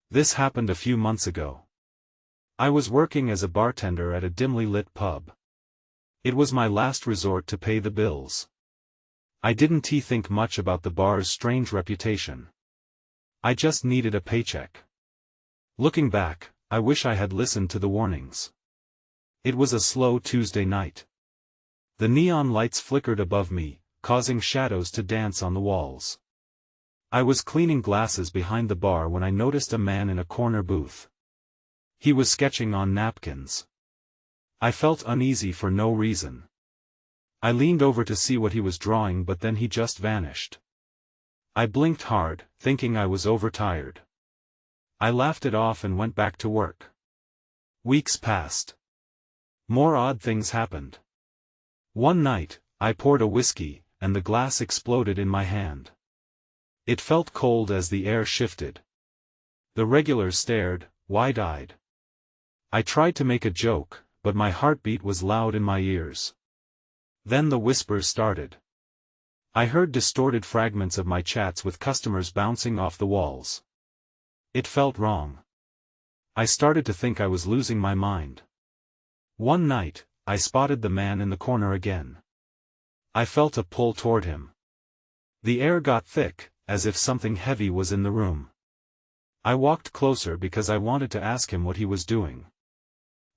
This happened a few months ago. I was working as a bartender at a dimly lit pub. It was my last resort to pay the bills. I didn't think much about the bar's strange reputation. I just needed a paycheck. Looking back, I wish I had listened to the warnings. It was a slow Tuesday night. The neon lights flickered above me, causing shadows to dance on the walls. I was cleaning glasses behind the bar when I noticed a man in a corner booth. He was sketching on napkins. I felt uneasy for no reason. I leaned over to see what he was drawing, but then he just vanished. I blinked hard, thinking I was overtired. I laughed it off and went back to work. Weeks passed. More odd things happened. One night, I poured a whiskey, and the glass exploded in my hand. It felt cold as the air shifted. The regulars stared, wide-eyed. I tried to make a joke, but my heartbeat was loud in my ears. Then the whispers started. I heard distorted fragments of my chats with customers bouncing off the walls. It felt wrong. I started to think I was losing my mind. One night, I spotted the man in the corner again. I felt a pull toward him. The air got thick, as if something heavy was in the room. I walked closer because I wanted to ask him what he was doing.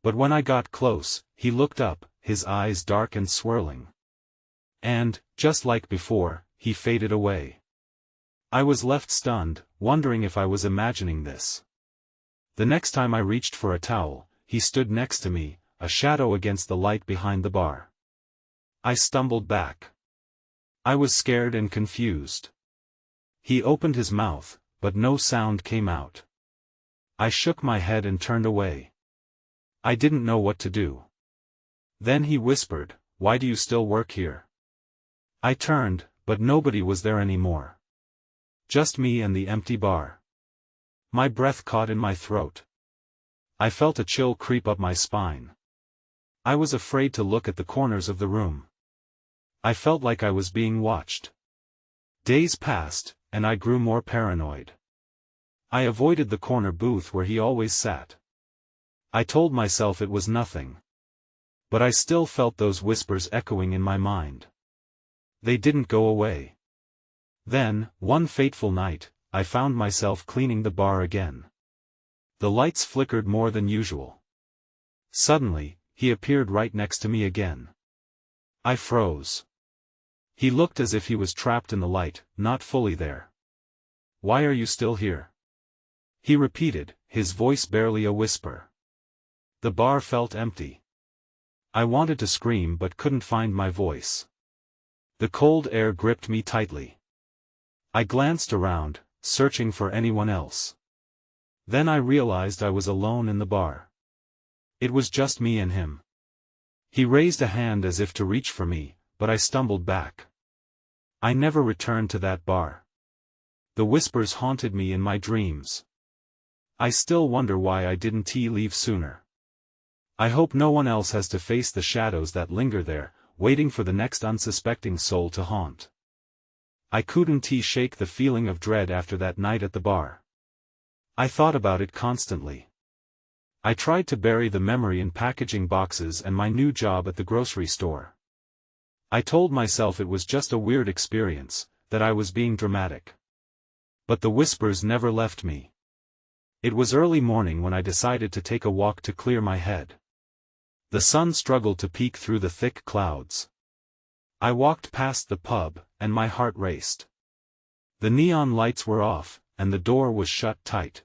But when I got close, he looked up, his eyes dark and swirling. And, just like before, he faded away. I was left stunned, wondering if I was imagining this. The next time I reached for a towel, he stood next to me, a shadow against the light behind the bar. I stumbled back. I was scared and confused. He opened his mouth, but no sound came out. I shook my head and turned away. I didn't know what to do. Then he whispered, "Why do you still work here?" I turned, but nobody was there anymore. Just me and the empty bar. My breath caught in my throat. I felt a chill creep up my spine. I was afraid to look at the corners of the room. I felt like I was being watched. Days passed, and I grew more paranoid. I avoided the corner booth where he always sat. I told myself it was nothing. But I still felt those whispers echoing in my mind. They didn't go away. Then, one fateful night, I found myself cleaning the bar again. The lights flickered more than usual. Suddenly, he appeared right next to me again. I froze. He looked as if he was trapped in the light, not fully there. "Why are you still here?" he repeated, his voice barely a whisper. The bar felt empty. I wanted to scream but couldn't find my voice. The cold air gripped me tightly. I glanced around, searching for anyone else. Then I realized I was alone in the bar. It was just me and him. He raised a hand as if to reach for me, but I stumbled back. I never returned to that bar. The whispers haunted me in my dreams. I still wonder why I didn't leave sooner. I hope no one else has to face the shadows that linger there, waiting for the next unsuspecting soul to haunt. I couldn't shake the feeling of dread after that night at the bar. I thought about it constantly. I tried to bury the memory in packaging boxes and my new job at the grocery store. I told myself it was just a weird experience, that I was being dramatic. But the whispers never left me. It was early morning when I decided to take a walk to clear my head. The sun struggled to peek through the thick clouds. I walked past the pub, and my heart raced. The neon lights were off, and the door was shut tight.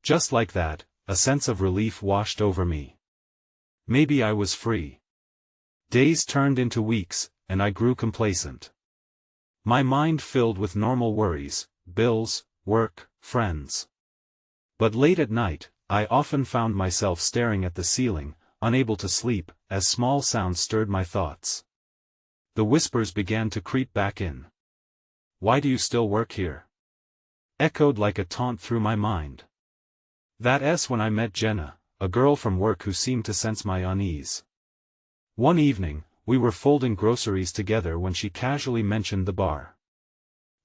Just like that, a sense of relief washed over me. Maybe I was free. Days turned into weeks, and I grew complacent. My mind filled with normal worries, bills, work, friends. But late at night, I often found myself staring at the ceiling, unable to sleep, as small sounds stirred my thoughts. The whispers began to creep back in. "Why do you still work here?" echoed like a taunt through my mind. That's when I met Jenna, a girl from work who seemed to sense my unease. One evening, we were folding groceries together when she casually mentioned the bar.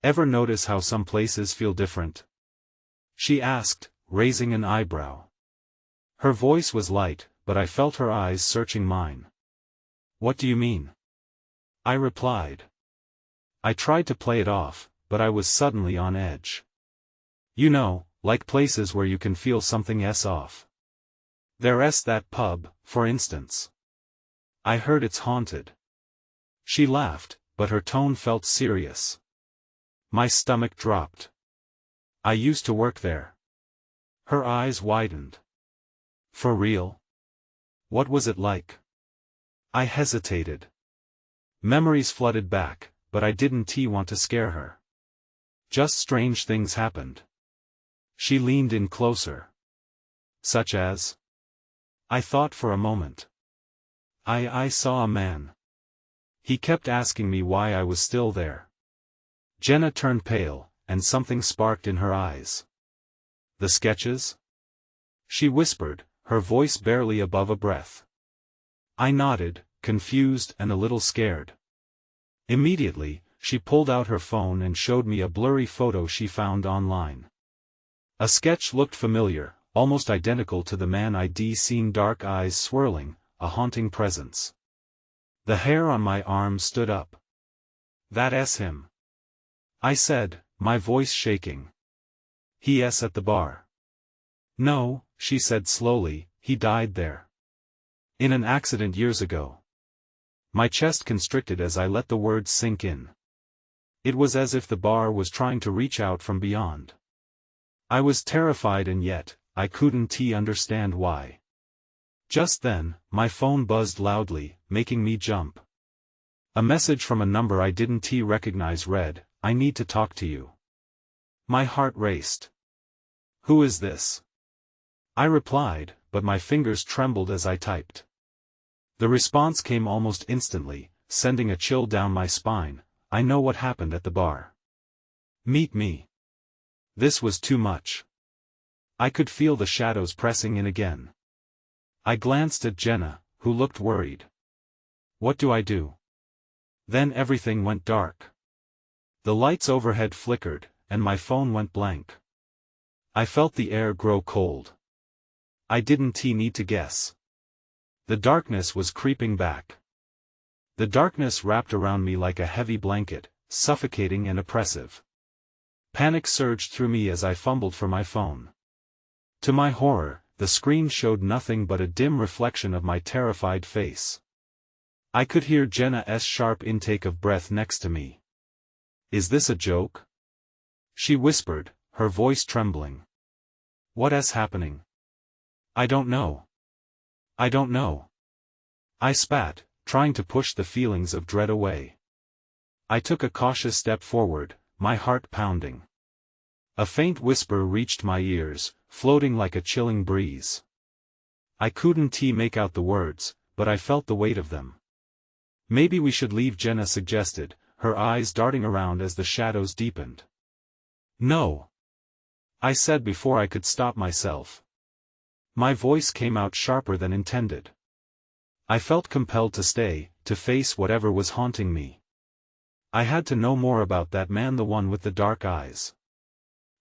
"Ever notice how some places feel different?" she asked, raising an eyebrow. Her voice was light, but I felt her eyes searching mine. "What do you mean?" I replied. I tried to play it off, but I was suddenly on edge. "You know, like places where you can feel something's off. There's that pub, for instance. I heard it's haunted." She laughed, but her tone felt serious. My stomach dropped. "I used to work there." Her eyes widened. "For real? What was it like?" I hesitated. Memories flooded back, but I didn't want to scare her. "Just strange things happened." She leaned in closer. "Such as?" I thought for a moment. I saw a man. He kept asking me why I was still there." Jenna turned pale, and something sparked in her eyes. "The sketches?" she whispered, her voice barely above a breath. I nodded, confused and a little scared. Immediately, she pulled out her phone and showed me a blurry photo she found online. A sketch looked familiar, almost identical to the man I'd seen, dark eyes swirling, a haunting presence. The hair on my arm stood up. "That's him," I said, my voice shaking. "He's at the bar." "No," she said slowly, "he died there. In an accident years ago." My chest constricted as I let the words sink in. It was as if the bar was trying to reach out from beyond. I was terrified, and yet, I couldn't understand why. Just then, my phone buzzed loudly, making me jump. A message from a number I didn't recognize read, "I need to talk to you." My heart raced. "Who is this?" I replied, but my fingers trembled as I typed. The response came almost instantly, sending a chill down my spine. "I know what happened at the bar. Meet me." This was too much. I could feel the shadows pressing in again. I glanced at Jenna, who looked worried. "What do I do?" Then everything went dark. The lights overhead flickered, and my phone went blank. I felt the air grow cold. I didn't need to guess. The darkness was creeping back. The darkness wrapped around me like a heavy blanket, suffocating and oppressive. Panic surged through me as I fumbled for my phone. To my horror, the screen showed nothing but a dim reflection of my terrified face. I could hear Jenna's sharp intake of breath next to me. "Is this a joke?" she whispered, her voice trembling. "What's happening?" "I don't know. I don't know." I spat, trying to push the feelings of dread away. I took a cautious step forward, my heart pounding. A faint whisper reached my ears, floating like a chilling breeze. I couldn't make out the words, but I felt the weight of them. "Maybe we should leave," Jenna suggested, her eyes darting around as the shadows deepened. "No," I said before I could stop myself. My voice came out sharper than intended. I felt compelled to stay, to face whatever was haunting me. I had to know more about that man, the one with the dark eyes.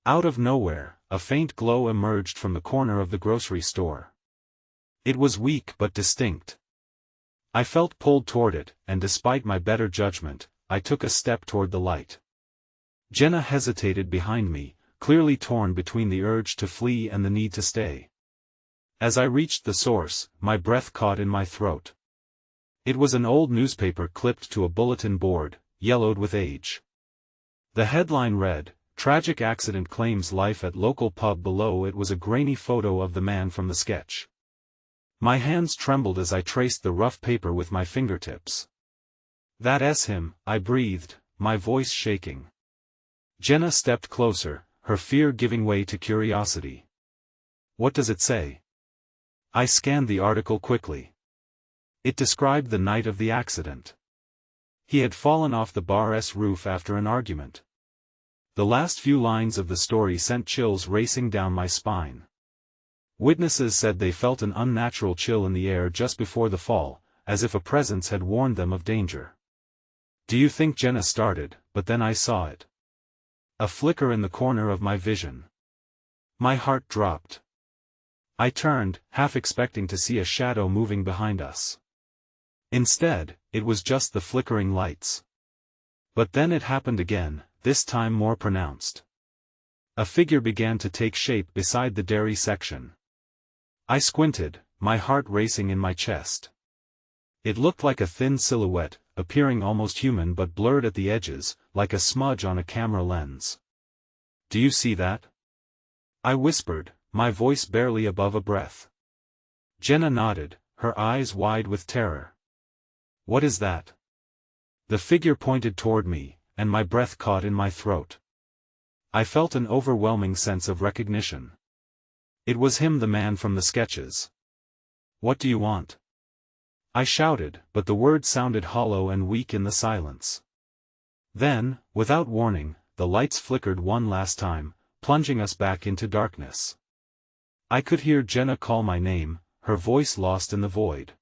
Out of nowhere, a faint glow emerged from the corner of the grocery store. It was weak but distinct. I felt pulled toward it, and despite my better judgment, I took a step toward the light. Jenna hesitated behind me, clearly torn between the urge to flee and the need to stay. As I reached the source, my breath caught in my throat. It was an old newspaper clipped to a bulletin board, yellowed with age. The headline read, "Tragic accident claims life at local pub." Below it was a grainy photo of the man from the sketch. My hands trembled as I traced the rough paper with my fingertips. "That's him," I breathed, my voice shaking. Jenna stepped closer, her fear giving way to curiosity. "What does it say?" I scanned the article quickly. It described the night of the accident. He had fallen off the bar's roof after an argument. The last few lines of the story sent chills racing down my spine. Witnesses said they felt an unnatural chill in the air just before the fall, as if a presence had warned them of danger. "Do you think Jenna started?" But then I saw it. A flicker in the corner of my vision. My heart dropped. I turned, half expecting to see a shadow moving behind us. Instead, it was just the flickering lights. But then it happened again, this time more pronounced. A figure began to take shape beside the dairy section. I squinted, my heart racing in my chest. It looked like a thin silhouette, appearing almost human but blurred at the edges, like a smudge on a camera lens. "Do you see that?" I whispered, my voice barely above a breath. Jenna nodded, her eyes wide with terror. "What is that?" The figure pointed toward me, and my breath caught in my throat. I felt an overwhelming sense of recognition. It was him, the man from the sketches. "What do you want?" I shouted, but the words sounded hollow and weak in the silence. Then, without warning, the lights flickered one last time, plunging us back into darkness. I could hear Jenna call my name, her voice lost in the void.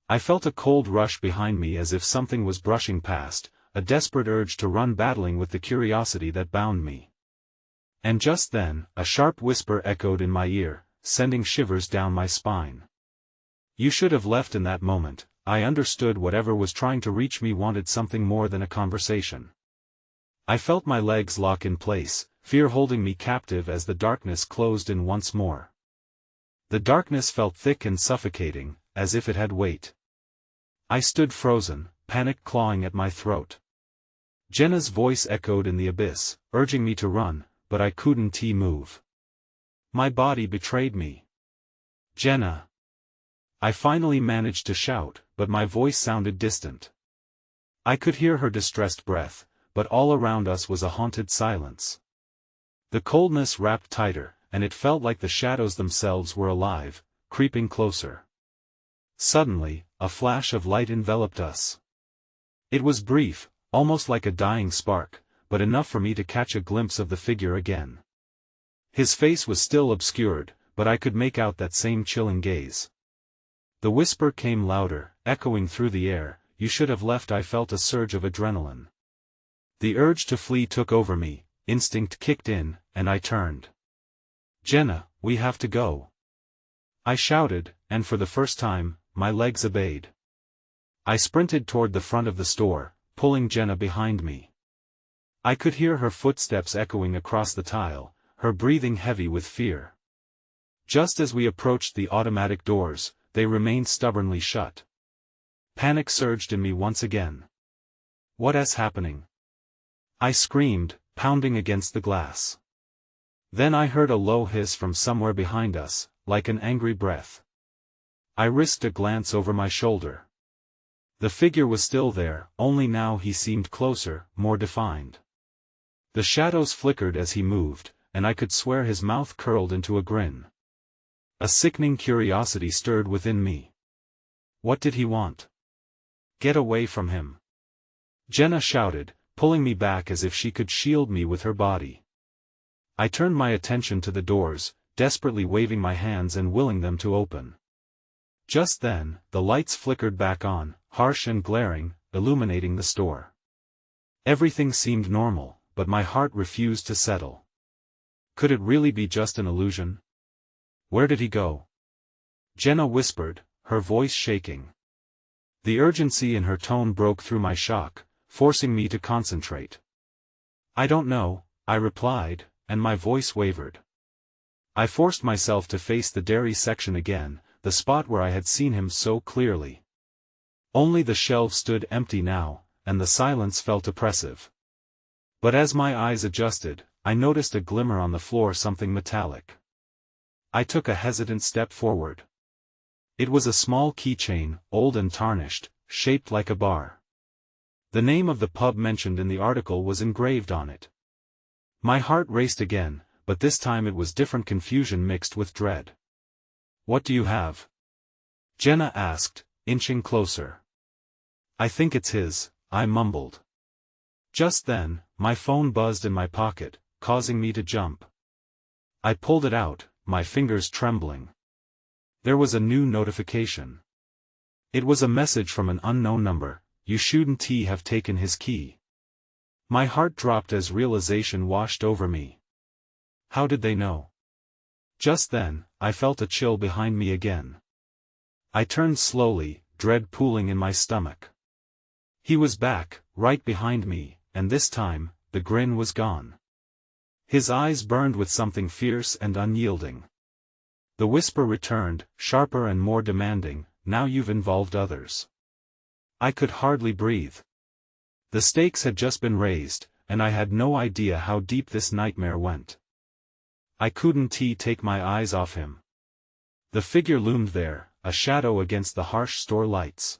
I felt a cold rush behind me as if something was brushing past, a desperate urge to run, battling with the curiosity that bound me. And just then, a sharp whisper echoed in my ear, sending shivers down my spine. "You should have left." In that moment, I understood whatever was trying to reach me wanted something more than a conversation. I felt my legs lock in place, fear holding me captive as the darkness closed in once more. The darkness felt thick and suffocating, as if it had weight. I stood frozen, panic clawing at my throat. Jenna's voice echoed in the abyss, urging me to run, but I couldn't move. My body betrayed me. "Jenna!" I finally managed to shout, but my voice sounded distant. I could hear her distressed breath, but all around us was a haunted silence. The coldness wrapped tighter, and it felt like the shadows themselves were alive, creeping closer. Suddenly, a flash of light enveloped us. It was brief, almost like a dying spark, but enough for me to catch a glimpse of the figure again. His face was still obscured, but I could make out that same chilling gaze. The whisper came louder, echoing through the air, "You should have left." I felt a surge of adrenaline. The urge to flee took over me, instinct kicked in, and I turned. "Jenna, we have to go," I shouted, and for the first time, my legs obeyed. I sprinted toward the front of the store, pulling Jenna behind me. I could hear her footsteps echoing across the tile, her breathing heavy with fear. Just as we approached the automatic doors, they remained stubbornly shut. Panic surged in me once again. "What is happening?" I screamed, pounding against the glass. Then I heard a low hiss from somewhere behind us, like an angry breath. I risked a glance over my shoulder. The figure was still there, only now he seemed closer, more defined. The shadows flickered as he moved, and I could swear his mouth curled into a grin. A sickening curiosity stirred within me. What did he want? "Get away from him!" Jenna shouted, pulling me back as if she could shield me with her body. I turned my attention to the doors, desperately waving my hands and willing them to open. Just then, the lights flickered back on, harsh and glaring, illuminating the store. Everything seemed normal, but my heart refused to settle. Could it really be just an illusion? "Where did he go?" Jenna whispered, her voice shaking. The urgency in her tone broke through my shock, forcing me to concentrate. "I don't know," I replied, and my voice wavered. I forced myself to face the dairy section again, the spot where I had seen him so clearly. Only the shelves stood empty now, and the silence felt oppressive. But as my eyes adjusted, I noticed a glimmer on the floor, something metallic. I took a hesitant step forward. It was a small keychain, old and tarnished, shaped like a bar. The name of the pub mentioned in the article was engraved on it. My heart raced again, but this time it was different, confusion mixed with dread. "What do you have?" Jenna asked, inching closer. "I think it's his," I mumbled. Just then, my phone buzzed in my pocket, causing me to jump. I pulled it out, my fingers trembling. There was a new notification. It was a message from an unknown number: "You shouldn't have taken his key." My heart dropped as realization washed over me. How did they know? Just then, I felt a chill behind me again. I turned slowly, dread pooling in my stomach. He was back, right behind me, and this time, the grin was gone. His eyes burned with something fierce and unyielding. The whisper returned, sharper and more demanding, "Now you've involved others." I could hardly breathe. The stakes had just been raised, and I had no idea how deep this nightmare went. I couldn't take my eyes off him. The figure loomed there, a shadow against the harsh store lights.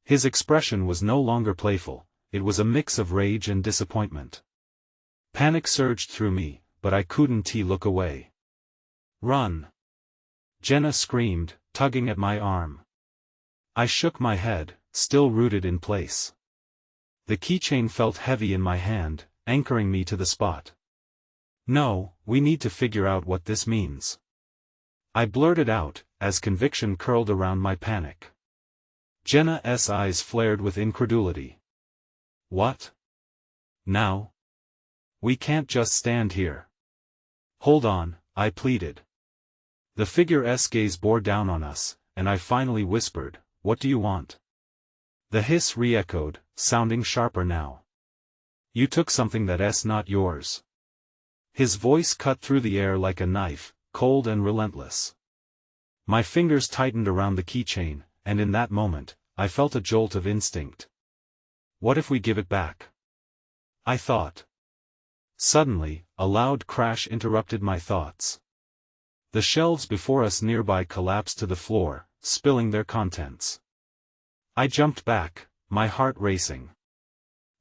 His expression was no longer playful, it was a mix of rage and disappointment. Panic surged through me, but I couldn't look away. "Run!" Jenna screamed, tugging at my arm. I shook my head, still rooted in place. The keychain felt heavy in my hand, anchoring me to the spot. "No, we need to figure out what this means." I blurted out, as conviction curled around my panic. Jenna's eyes flared with incredulity. "What? Now? We can't just stand here." "Hold on," I pleaded. The figure's gaze bore down on us, and I finally whispered, "What do you want?" The hiss re-echoed, sounding sharper now. "You took something that's not yours." His voice cut through the air like a knife, cold and relentless. My fingers tightened around the keychain, and in that moment, I felt a jolt of instinct. "What if we give it back?" I thought. Suddenly, a loud crash interrupted my thoughts. The shelves before us nearby collapsed to the floor, spilling their contents. I jumped back, my heart racing.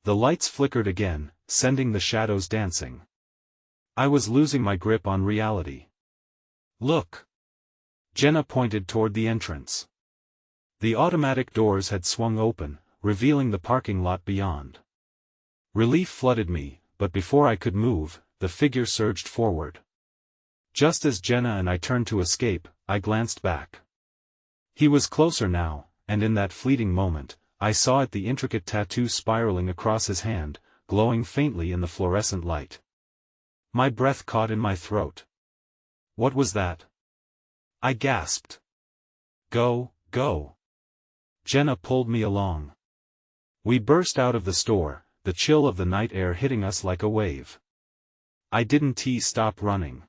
The lights flickered again, sending the shadows dancing. I was losing my grip on reality. "Look!" Jenna pointed toward the entrance. The automatic doors had swung open, revealing the parking lot beyond. Relief flooded me, but before I could move, the figure surged forward. Just as Jenna and I turned to escape, I glanced back. He was closer now, and in that fleeting moment, I saw it, the intricate tattoo spiraling across his hand, glowing faintly in the fluorescent light. My breath caught in my throat. "What was that?" I gasped. Go!" Jenna pulled me along. We burst out of the store, the chill of the night air hitting us like a wave. I didn't stop running.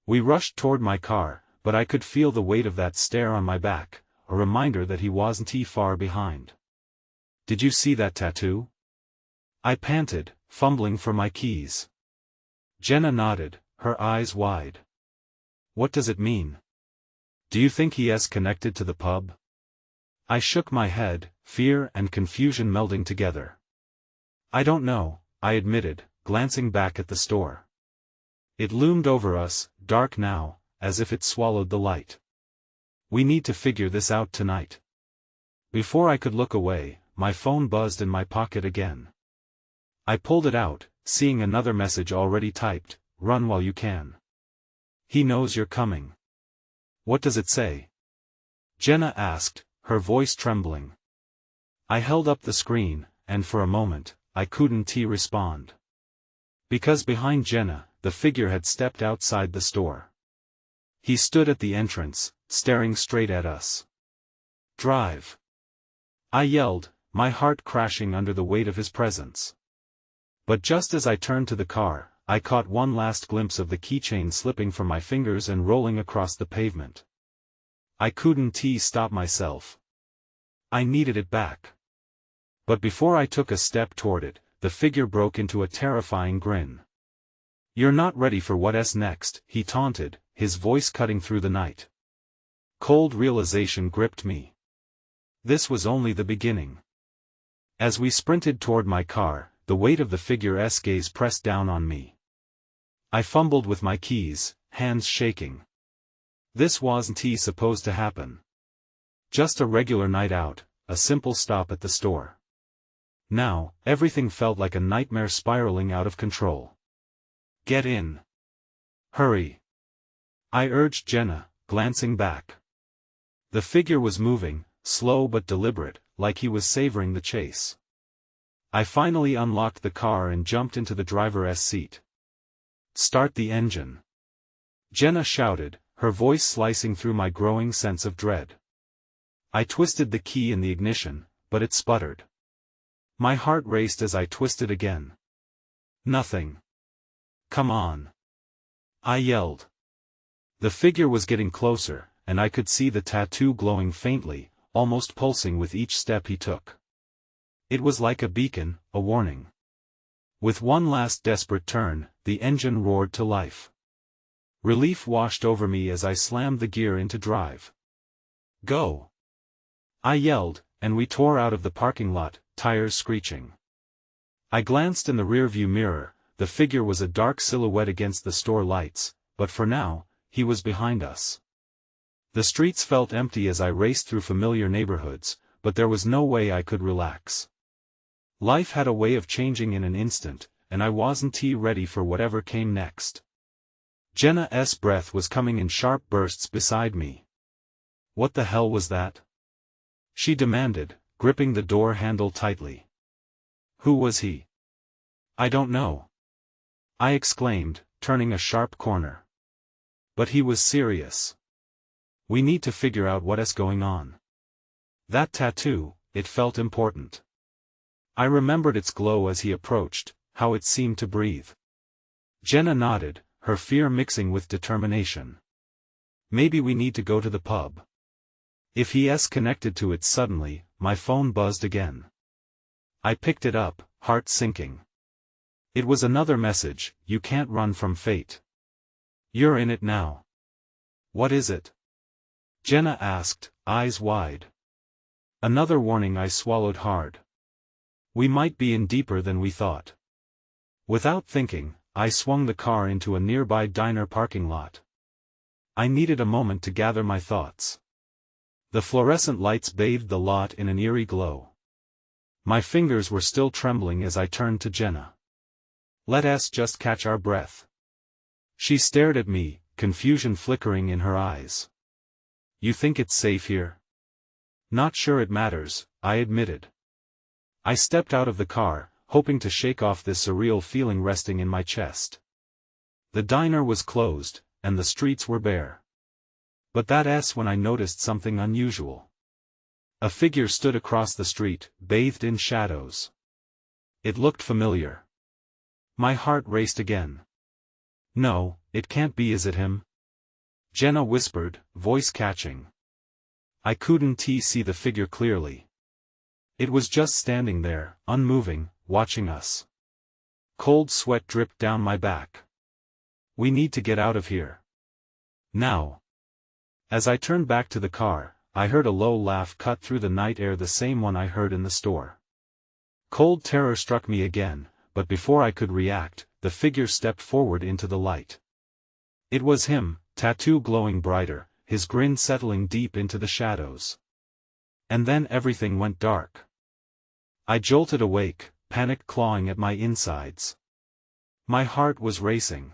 We rushed toward my car, but I could feel the weight of that stare on my back, a reminder that he wasn't far behind. "Did you see that tattoo?" I panted, fumbling for my keys. Jenna nodded, her eyes wide. "What does it mean? Do you think he is connected to the pub?" I shook my head, fear and confusion melding together. "I don't know," I admitted, glancing back at the store. It loomed over us, dark now, as if it swallowed the light. "We need to figure this out tonight." Before I could look away, my phone buzzed in my pocket again. I pulled it out, seeing another message already typed, "Run while you can. He knows you're coming." "What does it say?" Jenna asked, her voice trembling. I held up the screen, and for a moment, I couldn't respond. Because behind Jenna, the figure had stepped outside the store. He stood at the entrance, staring straight at us. "Drive!" I yelled, my heart crashing under the weight of his presence. But just as I turned to the car, I caught one last glimpse of the keychain slipping from my fingers and rolling across the pavement. I couldn't stop myself. I needed it back. But before I took a step toward it, the figure broke into a terrifying grin. "You're not ready for what's next," he taunted, his voice cutting through the night. Cold realization gripped me. This was only the beginning. As we sprinted toward my car, the weight of the figure's gaze pressed down on me. I fumbled with my keys, hands shaking. This wasn't supposed to happen. Just a regular night out, a simple stop at the store. Now, everything felt like a nightmare spiraling out of control. "Get in. Hurry!" I urged Jenna, glancing back. The figure was moving, slow but deliberate, like he was savoring the chase. I finally unlocked the car and jumped into the driver's seat. "Start the engine." Jenna shouted, her voice slicing through my growing sense of dread. I twisted the key in the ignition, but it sputtered. My heart raced as I twisted again. Nothing. Come on. I yelled. The figure was getting closer, and I could see the tattoo glowing faintly, almost pulsing with each step he took. It was like a beacon, a warning. With one last desperate turn, the engine roared to life. Relief washed over me as I slammed the gear into drive. Go! I yelled, and we tore out of the parking lot, tires screeching. I glanced in the rearview mirror. The figure was a dark silhouette against the store lights, but for now, he was behind us. The streets felt empty as I raced through familiar neighborhoods, but there was no way I could relax. Life had a way of changing in an instant, and I wasn't ready for whatever came next. Jenna's breath was coming in sharp bursts beside me. What the hell was that? She demanded, gripping the door handle tightly. Who was he? I don't know. I exclaimed, turning a sharp corner. But he was serious. We need to figure out what's going on. That tattoo, it felt important. I remembered its glow as he approached, how it seemed to breathe. Jenna nodded, her fear mixing with determination. Maybe we need to go to the pub. If he's connected to it suddenly, my phone buzzed again. I picked it up, heart sinking. It was another message, you can't run from fate. You're in it now. What is it? Jenna asked, eyes wide. Another warning. I swallowed hard. We might be in deeper than we thought. Without thinking, I swung the car into a nearby diner parking lot. I needed a moment to gather my thoughts. The fluorescent lights bathed the lot in an eerie glow. My fingers were still trembling as I turned to Jenna. Let's just catch our breath. She stared at me, confusion flickering in her eyes. You think it's safe here? Not sure it matters, I admitted. I stepped out of the car, hoping to shake off this surreal feeling resting in my chest. The diner was closed, and the streets were bare. But that's when I noticed something unusual. A figure stood across the street, bathed in shadows. It looked familiar. My heart raced again. No, it can't be. Is it him? Jenna whispered, voice catching. I couldn't see the figure clearly. It was just standing there, unmoving, watching us. Cold sweat dripped down my back. We need to get out of here. Now. As I turned back to the car, I heard a low laugh cut through the night air, the same one I heard in the store. Cold terror struck me again, but before I could react, the figure stepped forward into the light. It was him, tattoo glowing brighter, his grin settling deep into the shadows. And then everything went dark. I jolted awake, panic clawing at my insides. My heart was racing.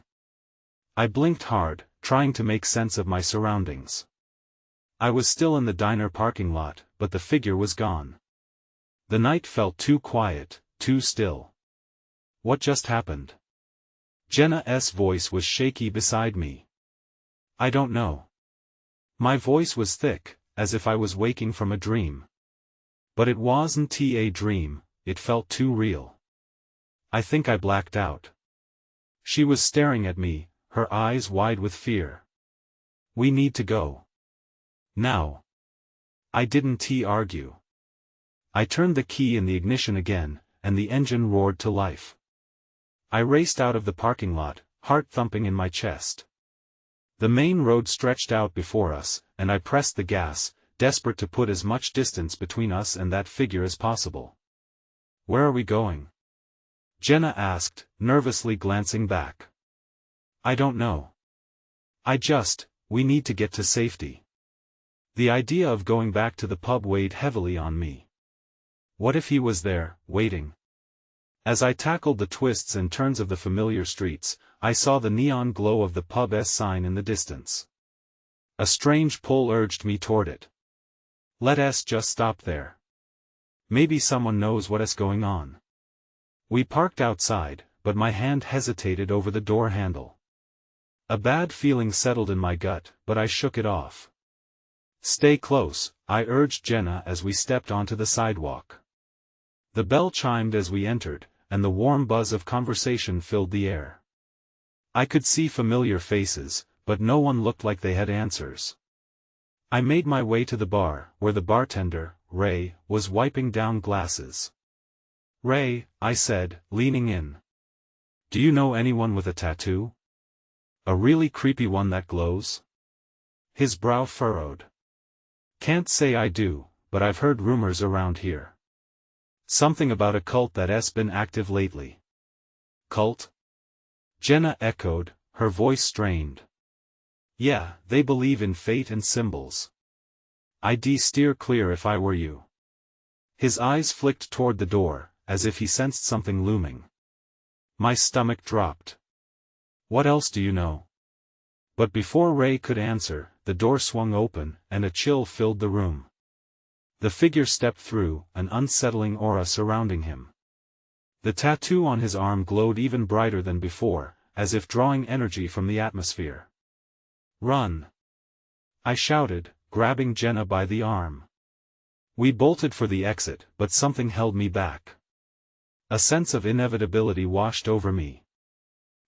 I blinked hard, trying to make sense of my surroundings. I was still in the diner parking lot, but the figure was gone. The night felt too quiet, too still. What just happened? Jenna's voice was shaky beside me. I don't know. My voice was thick, as if I was waking from a dream. But it wasn't a dream, it felt too real. I think I blacked out. She was staring at me, her eyes wide with fear. We need to go. Now. I didn't argue. I turned the key in the ignition again, and the engine roared to life. I raced out of the parking lot, heart thumping in my chest. The main road stretched out before us, and I pressed the gas, desperate to put as much distance between us and that figure as possible. Where are we going? Jenna asked, nervously glancing back. I don't know. We need to get to safety. The idea of going back to the pub weighed heavily on me. What if he was there, waiting? As I tackled the twists and turns of the familiar streets, I saw the neon glow of the pub's sign in the distance. A strange pull urged me toward it. Let's just stop there. Maybe someone knows what's going on. We parked outside, but my hand hesitated over the door handle. A bad feeling settled in my gut, but I shook it off. Stay close, I urged Jenna as we stepped onto the sidewalk. The bell chimed as we entered, and the warm buzz of conversation filled the air. I could see familiar faces, but no one looked like they had answers. I made my way to the bar, where the bartender, Ray, was wiping down glasses. Ray, I said, leaning in. Do you know anyone with a tattoo? A really creepy one that glows? His brow furrowed. Can't say I do, but I've heard rumors around here. Something about a cult that's been active lately. Cult? Jenna echoed, her voice strained. Yeah, they believe in fate and symbols. I'd steer clear if I were you. His eyes flicked toward the door, as if he sensed something looming. My stomach dropped. What else do you know? But before Ray could answer, the door swung open, and a chill filled the room. The figure stepped through, an unsettling aura surrounding him. The tattoo on his arm glowed even brighter than before, as if drawing energy from the atmosphere. Run! I shouted, grabbing Jenna by the arm. We bolted for the exit, but something held me back. A sense of inevitability washed over me.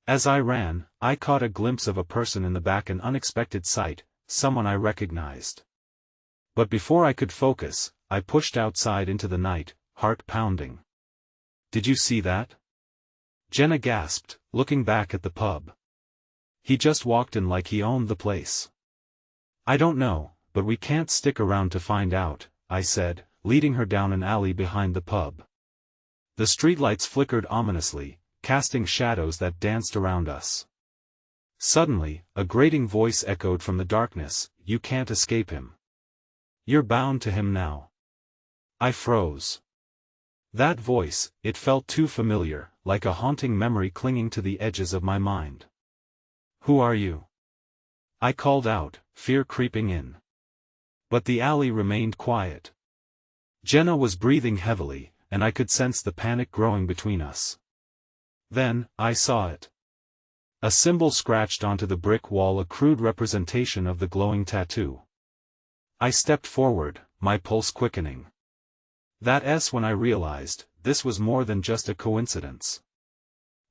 As I ran, I caught a glimpse of a person in the back, an unexpected sight, someone I recognized. But before I could focus, I pushed outside into the night, heart pounding. Did you see that? Jenna gasped, looking back at the pub. He just walked in like he owned the place. I don't know, but we can't stick around to find out, I said, leading her down an alley behind the pub. The streetlights flickered ominously, casting shadows that danced around us. Suddenly, a grating voice echoed from the darkness, you can't escape him. You're bound to him now. I froze. That voice, it felt too familiar, like a haunting memory clinging to the edges of my mind. Who are you? I called out, fear creeping in. But the alley remained quiet. Jenna was breathing heavily, and I could sense the panic growing between us. Then, I saw it. A symbol scratched onto the brick wall, a crude representation of the glowing tattoo. I stepped forward, my pulse quickening. That S when I realized, this was more than just a coincidence.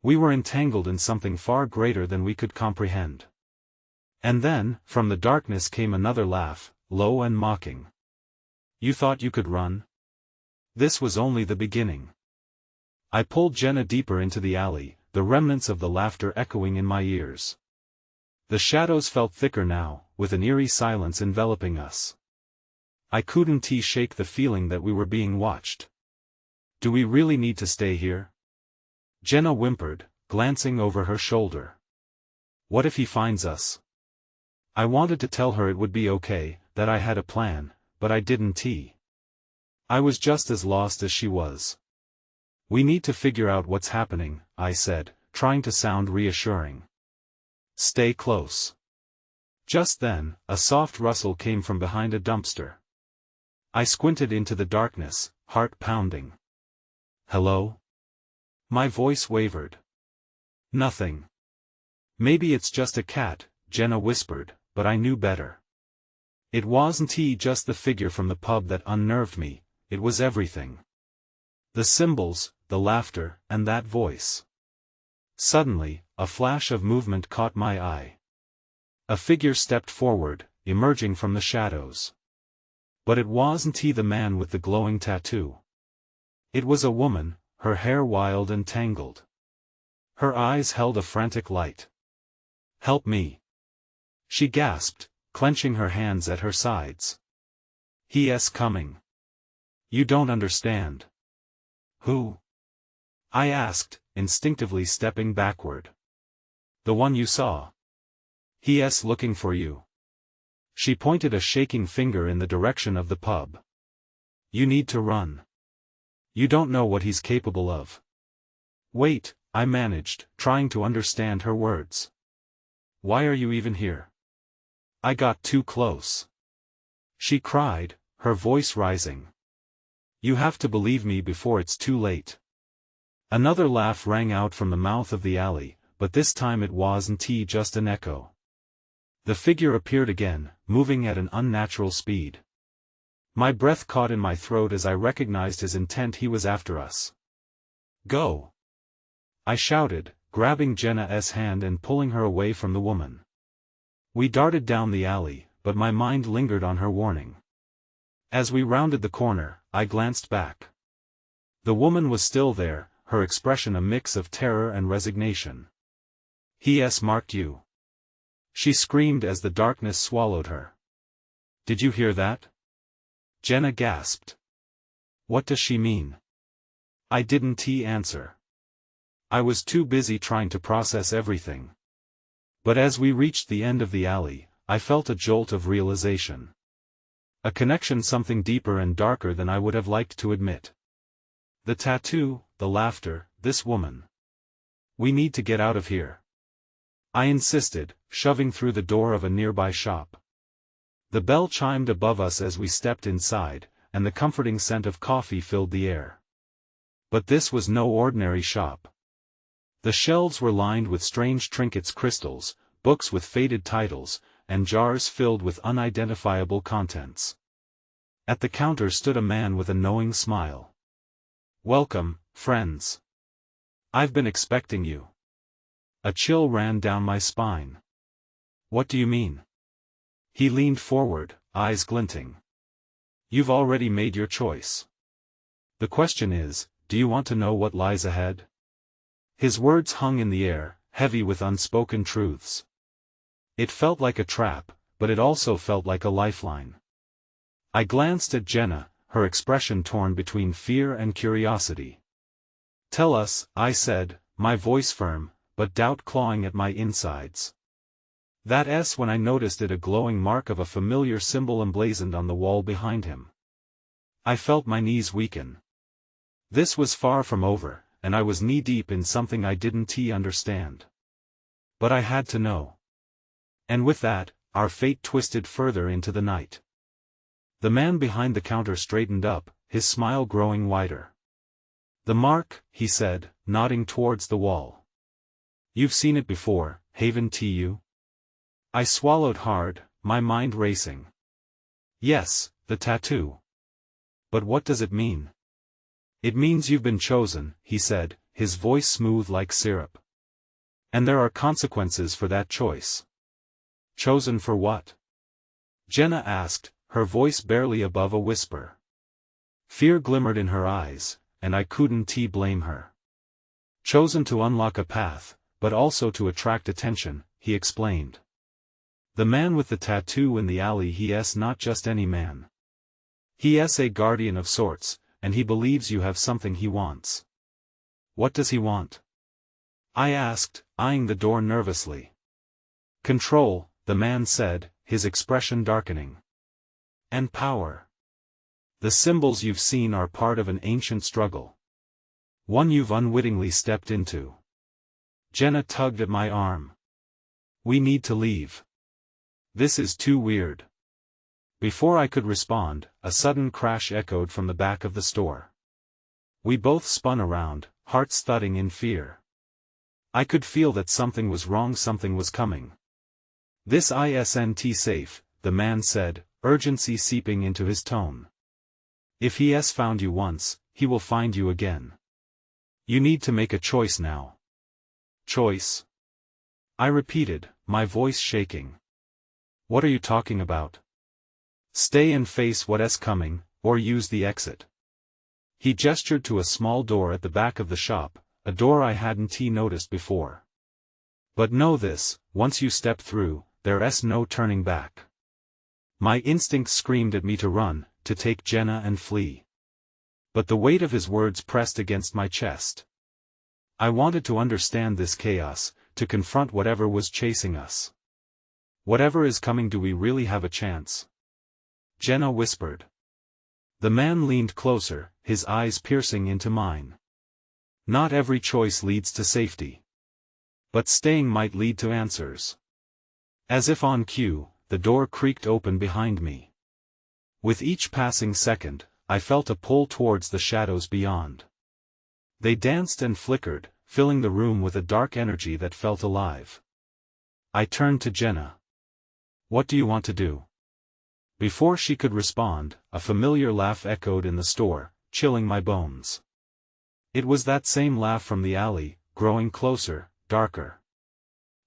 We were entangled in something far greater than we could comprehend. And then, from the darkness came another laugh, low and mocking. You thought you could run? This was only the beginning. I pulled Jenna deeper into the alley, the remnants of the laughter echoing in my ears. The shadows felt thicker now, with an eerie silence enveloping us. I couldn't shake the feeling that we were being watched. Do we really need to stay here? Jenna whimpered, glancing over her shoulder. What if he finds us? I wanted to tell her it would be okay, that I had a plan, but I didn't. I was just as lost as she was. We need to figure out what's happening, I said, trying to sound reassuring. Stay close. Just then, a soft rustle came from behind a dumpster. I squinted into the darkness, heart pounding. Hello? My voice wavered. Nothing. Maybe it's just a cat, Jenna whispered, but I knew better. It wasn't just the figure from the pub that unnerved me, it was everything. The symbols, the laughter, and that voice. Suddenly, a flash of movement caught my eye. A figure stepped forward, emerging from the shadows. But it wasn't the man with the glowing tattoo. It was a woman, her hair wild and tangled. Her eyes held a frantic light. Help me! She gasped, clenching her hands at her sides. He's coming. You don't understand. Who? I asked, instinctively stepping backward. The one you saw. He's looking for you. She pointed a shaking finger in the direction of the pub. You need to run. You don't know what he's capable of. Wait, I managed, trying to understand her words. Why are you even here? I got too close. She cried, her voice rising. You have to believe me before it's too late. Another laugh rang out from the mouth of the alley, but this time it wasn't just an echo. The figure appeared again, moving at an unnatural speed. My breath caught in my throat as I recognized his intent. He was after us. "Go!" I shouted, grabbing Jenna's hand and pulling her away from the woman. We darted down the alley, but my mind lingered on her warning. As we rounded the corner, I glanced back. The woman was still there, her expression a mix of terror and resignation. "He marked you," she screamed as the darkness swallowed her. "Did you hear that?" Jenna gasped. "What does she mean?" I didn't answer. I was too busy trying to process everything. But as we reached the end of the alley, I felt a jolt of realization. A connection, something deeper and darker than I would have liked to admit. The tattoo, the laughter, this woman. "We need to get out of here," I insisted, shoving through the door of a nearby shop. The bell chimed above us as we stepped inside, and the comforting scent of coffee filled the air. But this was no ordinary shop. The shelves were lined with strange trinkets, crystals, books with faded titles, and jars filled with unidentifiable contents. At the counter stood a man with a knowing smile. "Welcome, friends. I've been expecting you." A chill ran down my spine. "What do you mean?" He leaned forward, eyes glinting. "You've already made your choice. The question is, do you want to know what lies ahead?" His words hung in the air, heavy with unspoken truths. It felt like a trap, but it also felt like a lifeline. I glanced at Jenna, her expression torn between fear and curiosity. "Tell us," I said, my voice firm, but doubt clawing at my insides. That S when I noticed it, a glowing mark of a familiar symbol emblazoned on the wall behind him. I felt my knees weaken. This was far from over, and I was knee-deep in something I didn't understand. But I had to know. And with that, our fate twisted further into the night. The man behind the counter straightened up, his smile growing wider. "The mark," he said, nodding towards the wall. "You've seen it before, haven't you?" I swallowed hard, my mind racing. "Yes, the tattoo. But what does it mean?" "It means you've been chosen," he said, his voice smooth like syrup. "And there are consequences for that choice." "Chosen for what?" Jenna asked, her voice barely above a whisper. Fear glimmered in her eyes, and I couldn't blame her. "Chosen to unlock a path, but also to attract attention," he explained. "The man with the tattoo in the alley, he's not just any man. He's a guardian of sorts, and he believes you have something he wants." "What does he want?" I asked, eyeing the door nervously. "Control," the man said, his expression darkening. "And power. The symbols you've seen are part of an ancient struggle. One you've unwittingly stepped into." Jenna tugged at my arm. "We need to leave. This is too weird." Before I could respond, a sudden crash echoed from the back of the store. We both spun around, hearts thudding in fear. I could feel that something was wrong, something was coming. "This isn't safe," the man said, urgency seeping into his tone. "If he's found you once, he will find you again. You need to make a choice now." "Choice?" I repeated, my voice shaking. "What are you talking about?" "Stay and face what's coming, or use the exit." He gestured to a small door at the back of the shop, a door I hadn't noticed before. "But know this, once you step through, there's no turning back." My instincts screamed at me to run, to take Jenna and flee. But the weight of his words pressed against my chest. I wanted to understand this chaos, to confront whatever was chasing us. "Whatever is coming, do we really have a chance?" Jenna whispered. The man leaned closer, his eyes piercing into mine. "Not every choice leads to safety. But staying might lead to answers." As if on cue, the door creaked open behind me. With each passing second, I felt a pull towards the shadows beyond. They danced and flickered, filling the room with a dark energy that felt alive. I turned to Jenna. "What do you want to do?" Before she could respond, a familiar laugh echoed in the store, chilling my bones. It was that same laugh from the alley, growing closer, darker.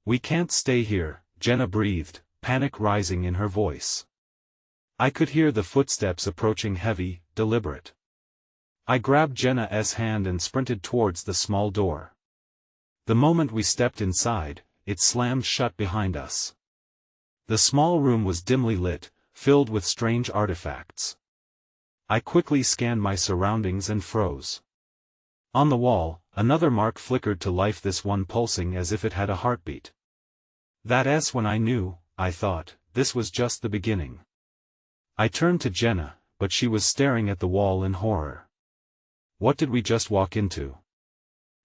"We can't stay here," Jenna breathed, panic rising in her voice. I could hear the footsteps approaching, heavy, deliberate. I grabbed Jenna's hand and sprinted towards the small door. The moment we stepped inside, it slammed shut behind us. The small room was dimly lit, filled with strange artifacts. I quickly scanned my surroundings and froze. On the wall, another mark flickered to life, this one pulsing as if it had a heartbeat. That's when I knew, I thought, this was just the beginning. I turned to Jenna, but she was staring at the wall in horror. What did we just walk into?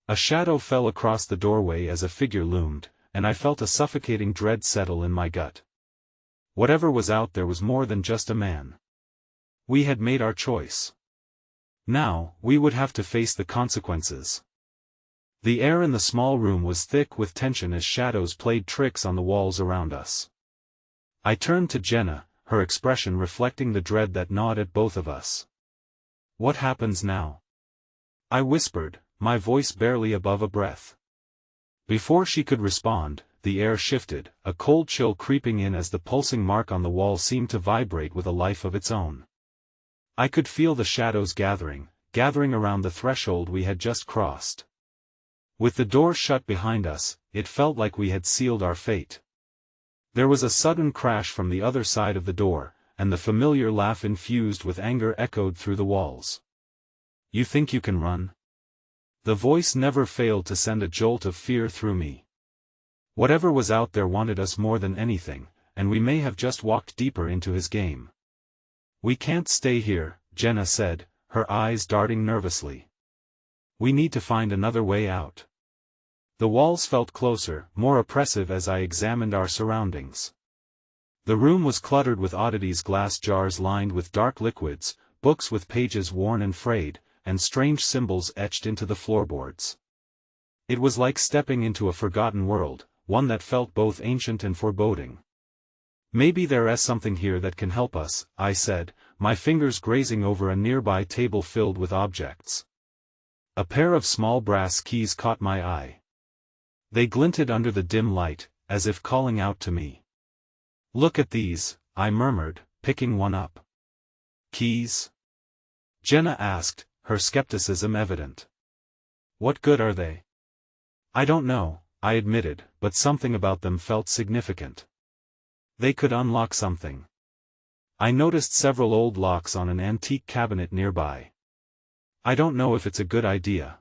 A shadow fell across the doorway as a figure loomed, and I felt a suffocating dread settle in my gut. Whatever was out there was more than just a man. We had made our choice. Now, we would have to face the consequences. The air in the small room was thick with tension as shadows played tricks on the walls around us. I turned to Jenna, her expression reflecting the dread that gnawed at both of us. "What happens now?" I whispered, my voice barely above a breath. Before she could respond, the air shifted, a cold chill creeping in as the pulsing mark on the wall seemed to vibrate with a life of its own. I could feel the shadows gathering around the threshold we had just crossed. With the door shut behind us, it felt like we had sealed our fate. There was a sudden crash from the other side of the door, and the familiar laugh infused with anger echoed through the walls. "You think you can run?" The voice never failed to send a jolt of fear through me. Whatever was out there wanted us more than anything, and we may have just walked deeper into his game. "We can't stay here," Jenna said, her eyes darting nervously. "We need to find another way out." The walls felt closer, more oppressive as I examined our surroundings. The room was cluttered with oddities, glass jars lined with dark liquids, books with pages worn and frayed, and strange symbols etched into the floorboards. It was like stepping into a forgotten world, one that felt both ancient and foreboding. "Maybe there's something here that can help us," I said, my fingers grazing over a nearby table filled with objects. A pair of small brass keys caught my eye. They glinted under the dim light, as if calling out to me. "Look at these," I murmured, picking one up. "Keys?" Jenna asked, her skepticism evident. "What good are they?" "I don't know," I admitted, but something about them felt significant. They could unlock something. I noticed several old locks on an antique cabinet nearby. "I don't know if it's a good idea.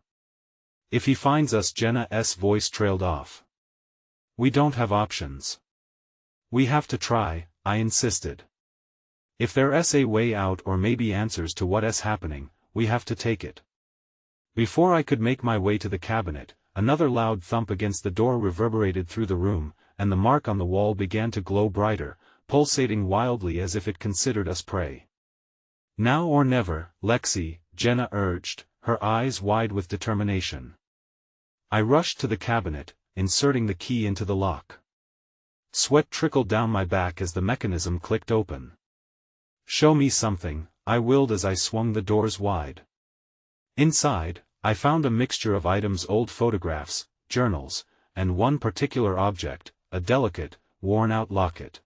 If he finds us," Jenna's voice trailed off. "We don't have options. We have to try," I insisted. "If there's a way out or maybe answers to what's happening, we have to take it." Before I could make my way to the cabinet, another loud thump against the door reverberated through the room, and the mark on the wall began to glow brighter, pulsating wildly as if it considered us prey. "Now or never, Lexi," Jenna urged, her eyes wide with determination. I rushed to the cabinet, inserting the key into the lock. Sweat trickled down my back as the mechanism clicked open. "Show me something," I willed as I swung the doors wide. Inside, I found a mixture of items: old photographs, journals, and one particular object, a delicate, worn-out locket.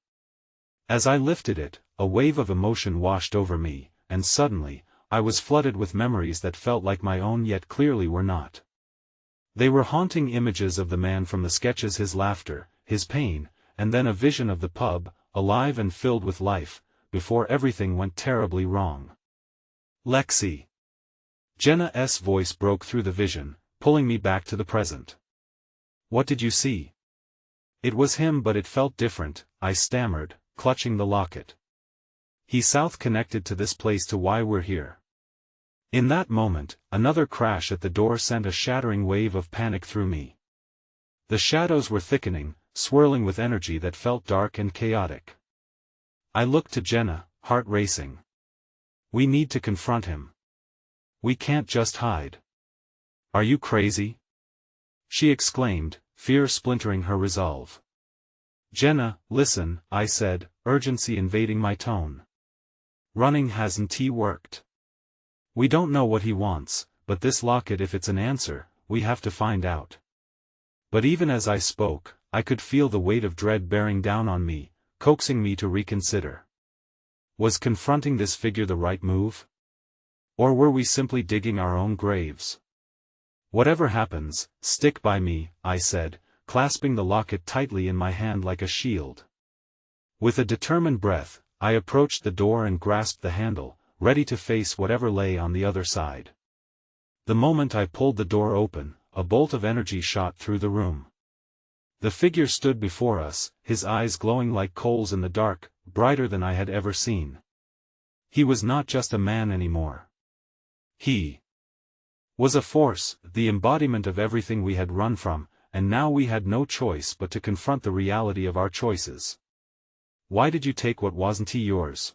As I lifted it, a wave of emotion washed over me, and suddenly, I was flooded with memories that felt like my own yet clearly were not. They were haunting images of the man from the sketches, his laughter, his pain, and then a vision of the pub, alive and filled with life, before everything went terribly wrong. "Lexi." Jenna's voice broke through the vision, pulling me back to the present. "What did you see?" It was him, but it felt different, I stammered, clutching the locket. "He's south connected to this place, to why we're here." In that moment, another crash at the door sent a shattering wave of panic through me. The shadows were thickening, swirling with energy that felt dark and chaotic. I looked to Jenna, heart racing. "We need to confront him. We can't just hide." "Are you crazy?" she exclaimed, fear splintering her resolve. "Jenna, listen," I said, urgency invading my tone. "Running hasn't worked. We don't know what he wants, but this locket, if it's an answer, we have to find out." But even as I spoke, I could feel the weight of dread bearing down on me, coaxing me to reconsider. Was confronting this figure the right move? Or were we simply digging our own graves? "Whatever happens, stick by me," I said, clasping the locket tightly in my hand like a shield. With a determined breath, I approached the door and grasped the handle, ready to face whatever lay on the other side. The moment I pulled the door open, a bolt of energy shot through the room. The figure stood before us, his eyes glowing like coals in the dark, brighter than I had ever seen. He was not just a man anymore. He was a force, the embodiment of everything we had run from, and now we had no choice but to confront the reality of our choices. "Why did you take what wasn't yours?"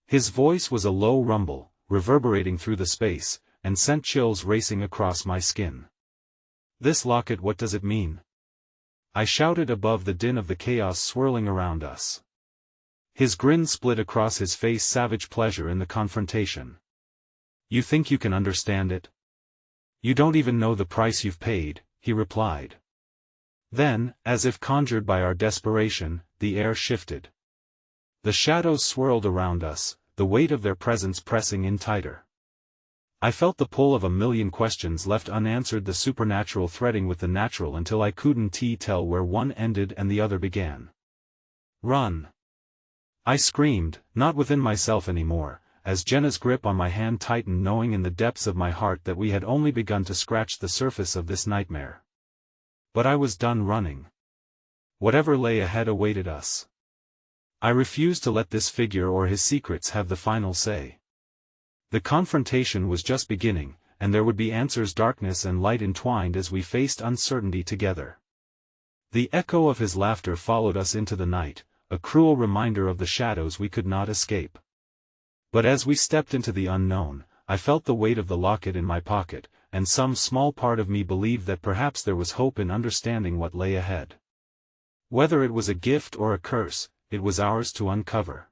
His voice was a low rumble, reverberating through the space, and sent chills racing across my skin. "This locket, what does it mean?" I shouted above the din of the chaos swirling around us. His grin split across his face, savage pleasure in the confrontation. "You think you can understand it? You don't even know the price you've paid," he replied. Then, as if conjured by our desperation, the air shifted. The shadows swirled around us, the weight of their presence pressing in tighter. I felt the pull of a million questions left unanswered, the supernatural threading with the natural until I couldn't tell where one ended and the other began. "Run!" I screamed, not within myself anymore, as Jenna's grip on my hand tightened, knowing in the depths of my heart that we had only begun to scratch the surface of this nightmare. But I was done running. Whatever lay ahead awaited us. I refused to let this figure or his secrets have the final say. The confrontation was just beginning, and there would be answers, darkness and light entwined as we faced uncertainty together. The echo of his laughter followed us into the night, a cruel reminder of the shadows we could not escape. But as we stepped into the unknown, I felt the weight of the locket in my pocket, and some small part of me believed that perhaps there was hope in understanding what lay ahead. Whether it was a gift or a curse, it was ours to uncover.